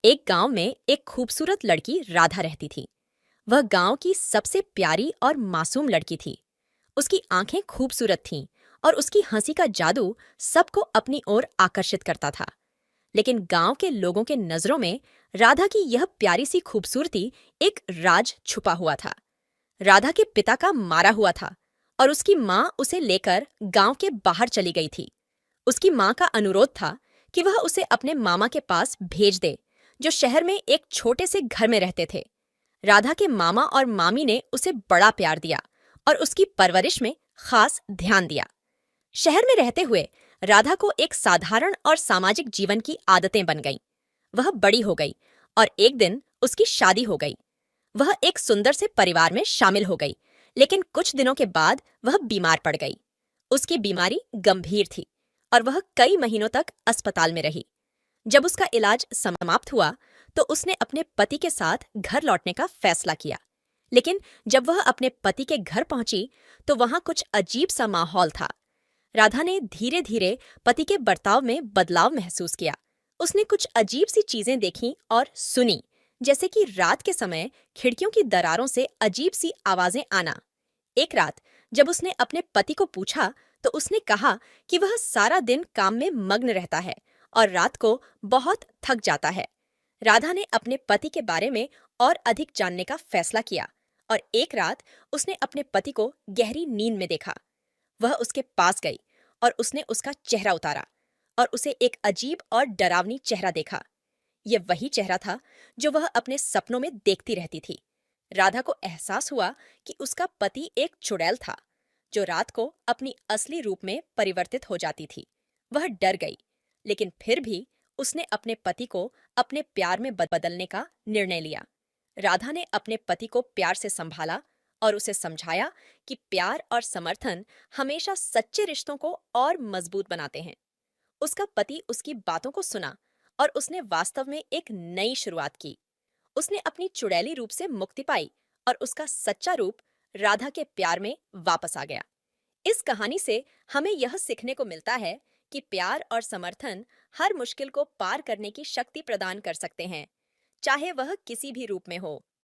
एक गांव में एक खूबसूरत लड़की राधा रहती थी। वह गांव की सबसे प्यारी और मासूम लड़की थी। उसकी आंखें खूबसूरत थीं और उसकी हंसी का जादू सबको अपनी ओर आकर्षित करता था। लेकिन गांव के लोगों के नजरों में राधा की यह प्यारी सी खूबसूरती एक राज छुपा हुआ था। राधा के पिता का मारा हुआ था और उसकी माँ उसे लेकर गांव के बाहर चली गई थी। उसकी माँ का अनुरोध था कि वह उसे अपने मामा के पास भेज दे, जो शहर में एक छोटे से घर में रहते थे। राधा के मामा और मामी ने उसे बड़ा प्यार दिया और उसकी परवरिश में खास ध्यान दिया। शहर में रहते हुए राधा को एक साधारण और सामाजिक जीवन की आदतें बन गईं। वह बड़ी हो गई और एक दिन उसकी शादी हो गई। वह एक सुंदर से परिवार में शामिल हो गई, लेकिन कुछ दिनों के बाद वह बीमार पड़ गई। उसकी बीमारी गंभीर थी और वह कई महीनों तक अस्पताल में रही। जब उसका इलाज समाप्त हुआ तो उसने अपने पति के साथ घर लौटने का फैसला किया। लेकिन जब वह अपने पति के घर पहुंची तो वहां कुछ अजीब सा माहौल था। राधा ने धीरे धीरे पति के बर्ताव में बदलाव महसूस किया। उसने कुछ अजीब सी चीजें देखी और सुनी, जैसे कि रात के समय खिड़कियों की दरारों से अजीब सी आवाजें आना। एक रात जब उसने अपने पति को पूछा तो उसने कहा कि वह सारा दिन काम में मग्न रहता है और रात को बहुत थक जाता है। राधा ने अपने पति के बारे में और अधिक जानने का फैसला किया और एक रात उसने अपने पति को गहरी नींद में देखा। वह उसके पास गई और उसने उसका चेहरा उतारा और उसे एक अजीब और डरावनी चेहरा देखा। यह वही चेहरा था जो वह अपने सपनों में देखती रहती थी। राधा को एहसास हुआ कि उसका पति एक चुड़ैल था, जो रात को अपनी असली रूप में परिवर्तित हो जाती थी। वह डर गई, लेकिन फिर भी उसने अपने पति को अपने प्यार में बदलने का निर्णय लिया। राधा ने अपने पति को प्यार से संभाला और उसे समझाया कि प्यार और समर्थन हमेशा सच्चे रिश्तों को और मजबूत बनाते हैं। उसका पति उसकी बातों को सुना और उसने वास्तव में एक नई शुरुआत की। उसने अपनी चुड़ैली रूप से मुक्ति पाई और उसका सच्चा रूप राधा के प्यार में वापस आ गया। इस कहानी से हमें यह सीखने को मिलता है कि प्यार और समर्थन हर मुश्किल को पार करने की शक्ति प्रदान कर सकते हैं, चाहे वह किसी भी रूप में हो।